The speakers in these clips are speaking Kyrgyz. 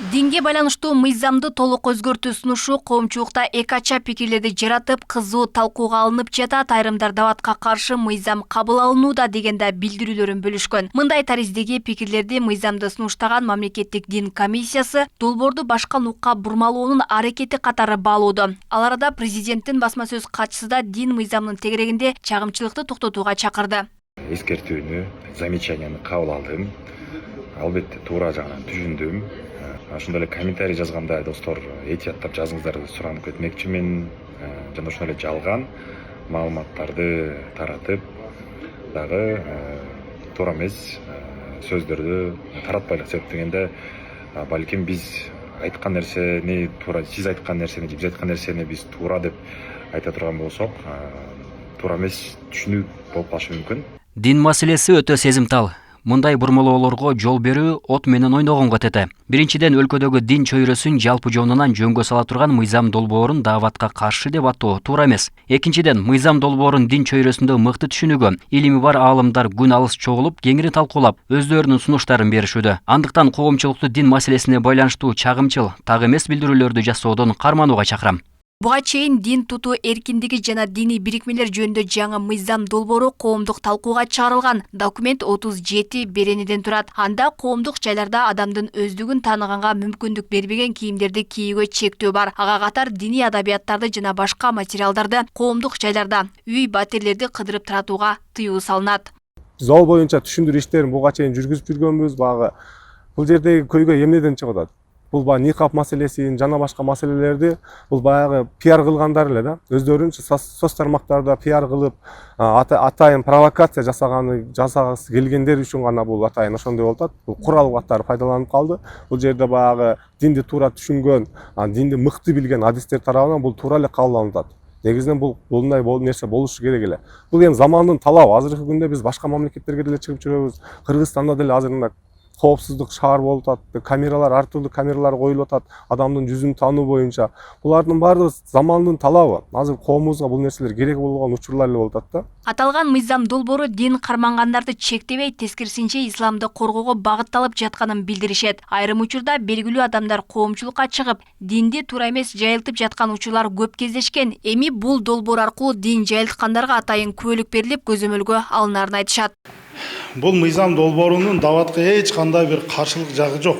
Динге байланыштуу мыйзамды толук өзгөртүү сунушу коомчулукта эки ача пикирлерди жаратып, кызуу талкууга алынып жатат. Айрымдар даватка каршы мыйзам кабыл алынууда дегенде билдирүүлөрүн бөлүшкөн. Мындай тариздеги пикирлерди мыйзамды сунуштаган мамлекеттик дин комиссиясы долбоорду башка нукка бурмалоонун аракети катары баалоодо. Ал арада президенттин басма сөз катчысы да дин мыйзамынын тегерегинде чагымчылыкты токтотууга чакырды. Эскертүүнү, замечанияны кабыл алдым. Албетте туура жагынан түшүндүм. Ошондой эле комментарий жазганда достор этияттап жазыңыздар деп суранып кетмекчимин. Жана ошондой эле жалган маалыматтарды таратып дагы туура эмес сөздөрдү таратпайлык. Себеп дегенде балким биз айткан нерсени туура, сиз айткан нерсени, биз айткан нерсени биз туура деп айта турган болсок, туура эмес түшүнүү болуп калышы мүмкүн. Дин маселеси өтө сезимтал. Мындай бурмалоолорго жол берүү от менен ойногонго тете. Биринчиден, өлкөдөгү дин чөйрөсүн жалпы жонунан жөнгө сала турган мыйзам долбоорун дааватка каршы деп атоо туура эмес. Экинчиден, мыйзам долбоорун дин чөйрөсүндө мыкты түшүнүүгө илими бар аалымдар күн алыс чогулуп, кеңири талкуулап, өздөрүнүн сунуштарын беришүүдө. Андыктан коомчулукту дин маселесине байланыштуу чагымчыл, так эмес билдирүүлөрдү жасоодон карманууга чакырам. Буга чейин дин тутуу эркиндиги жана диний бирикмелер жөнүндө жаңы мыйзам долбоору коомдук талкууга чыгарылган. Документ 37 беренеден турат. Анда коомдук жайларда адамдын өздүгүн тааныганга мүмкүндүк бербеген кийимдерди кийүүгө чектөө бар. Ага катар диний адабияттарды жана башка материалдарды коомдук жайларда үй батирлерди кыдырып таратууга тыюу салынат. Биз ал боюнча түшүндүрүү иштерин буга чейин жүргүзүп жүргөнбүз. Бул жердеги көйгөй эмнеден чыгып атат? Бул никап маселесин жана башка маселелерди бул баягы пиар кылгандар эле да. Өздөрүнчө соц тармактарда пиар кылып, атайын провокация жасагысы келгендер үчүн гана бул атайын ошондой болуп атат. Бул курал катары пайдаланып калды. Бул жерде баягы динди туура түшүнгөн, динди мыкты билген адистер тарабынан бул туура эле кабыл алынып атат. Негизинен мындай нерсе болушу керек эле. Бул эми замандын талабы. Азыркы күндө биз башка мамлекеттерге деле чыгып жүрөбүз. Кыргызстанда деле азыр мына коопсуздук шаар болуп атат, камералар, ар түрдүү камералар коюлуп атат, адамдын жүзүн таануу боюнча. Булардын баардыгы замандын талабы. Азыр коомубузга бул нерселер керек болгон учурлар эле болуп атат да. Аталган мыйзам долбоору дин кармангандарды чектебей, тескерисинче исламды коргоого багытталып жатканын билдиришет. Айрым учурда белгилүү адамдар коомчулукка чыгып, динди туура эмес жайылтып жаткан учурлар көп кездешкен. Эми бул долбоор аркылуу дин жайылткандарга атайын күбөлүк берилип, көзөмөлгө алынарын айтышат. Бұл мыйзам долбоорунун даватка эч кандай бир каршылык жагы жок.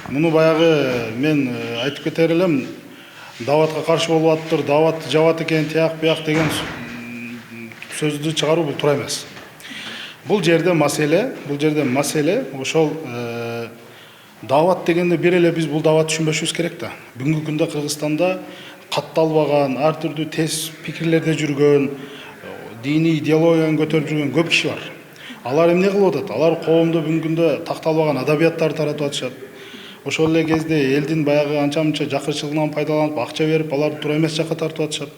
Муну баягы мен айтып кетер элем, даватка каршы болуп аттыр, дават жабат экен, тияк буяк деген сөздү чыгаруу бул туура эмес. Бул жерде маселе ошол дават дегенде бир эле биз бул дават түшүнбөшүбүз керек да. Бүгүнкү күндө Кыргызстанда катталбаган, ар түрдүү тез пикирлерде жүргөн, дини идеологияны көтөрүп жүргөн көп киши бар. Алар эмне кылып атат? Алар коомдо бүгүнкү күндө такталбаган адабияттарды таратып атышат. Ошол эле кезде элдин баягы анча-мынча жакырчылыгынан пайдаланып, акча берип, аларды туура эмес жакка тартып атышат.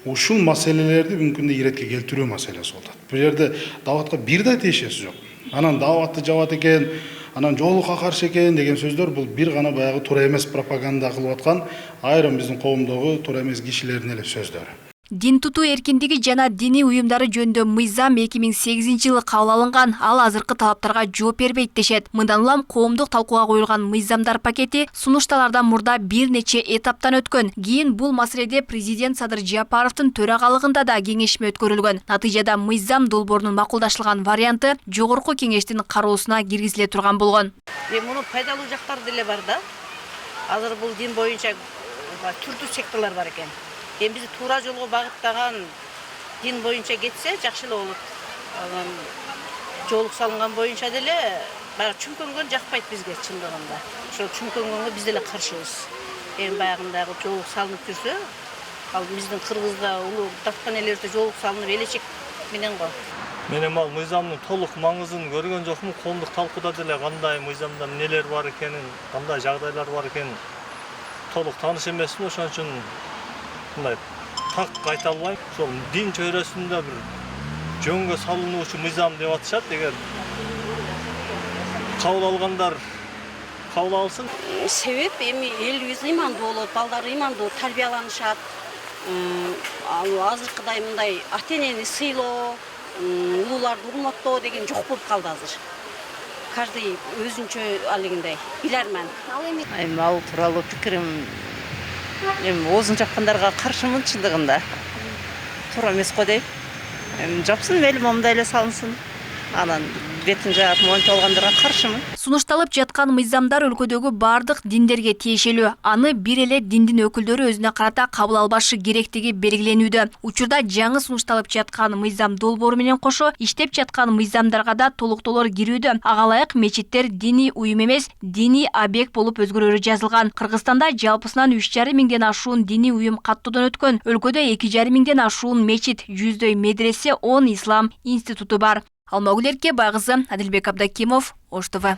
Ушул маселелерди бүгүнкү күндө иретке келтирүү маселеси болуп атат. Бул жерде даватка бир да тиешеси жок. Анан даватты жабат экен, анан жоолукка каршы экен деген сөздөр бул бир гана баягы туура эмес пропаганда кылып аткан айрым биздин коомдогу туура эмес кишилердин эле сөздөрү. Дин тутуу эркиндиги жана диний уюмдары жөнүндө мыйзам 2008-жылы кабыл алынган. Ал азыркы талаптарга жооп бербейт дешет. Мындан улам коомдук талкууга коюлган мыйзамдар пакети сунушталардан мурда бир нече этаптан өткөн. Кийин бул маселеде президент Садыр Жапаровдун төрагалыгында да кеңешме өткөрүлгөн. Натыйжада мыйзам долбоорунун макулдашылган варианты жогорку кеңештин кароосуна киргизиле турган болгон. Муну пайдалуу жактары деле бар да. Азыр бул дин боюнча түрдүү секталар бар экен. Эми биз туура жолго багыттаган дин боюнча кетсе жакшы эле болот. Жоолук салынган боюнча деле баягы чүмкөнгөн жакпайт бизге чындыгында. Ошол чүмкөнгөнгө биз деле каршыбыз. Эми баягындагы жоолук салынып жүрсө, ал биздин Кыргызда улуу даттан элерде жоолук салынып элечек менен го. Мен эми ал мыйзамдын толук маңызын көргөн жокмун. Коомдук талкууда деле кандай мыйзамда эмнелер бар экенин, кандай жагдайлар бар экенин толук тааныш эмесмин. Ошон үчүн так айта албайм. Ошол дин чөйрөсүндө бир жөнгө салынуучу мыйзам деп атышат. Эгер кабыл алгандар кабыл алсын. Себеп эми элибиз ыймандуу болот, балдары ыймандуу тарбияланышат. Азыркыдай мындай ата энени сыйлоо, улууларды урматтоо деген жок болуп калды азыр. каждый өзүнчө алегиндей билермен. Эми ал тууралуу пикирим эми оозун жапкандарга каршымын чындыгында. Туура эмес го дейм. Эми жапсын, мейли момундай эле салынсын. Анан бетин жаап монтип алгандарга каршымын. Сунушталып жаткан мыйзамдар өлкөдөгү бардык диндерге тиешелүү. Аны бир эле диндин өкүлдөрү өзүнө карата кабыл албашы керектиги белгиленүүдө. Учурда жаңы сунушталып жаткан мыйзам долбоору менен кошо иштеп жаткан мыйзамдарга да толуктоолор кирүүдө. Ага ылайык мечиттер диний уюм эмес, диний объект болуп өзгөрөрү жазылган. Кыргызстанда жалпысынан 3,5 миңден ашуун диний уюм каттоодон өткөн. Өлкөдө 2,5 миңден ашуун мечит, 100дөй медресе, 10 ислам институту бар. Алмагүл Эрке, Байгызы, Адилбек Абдакимов, Ош ТВ.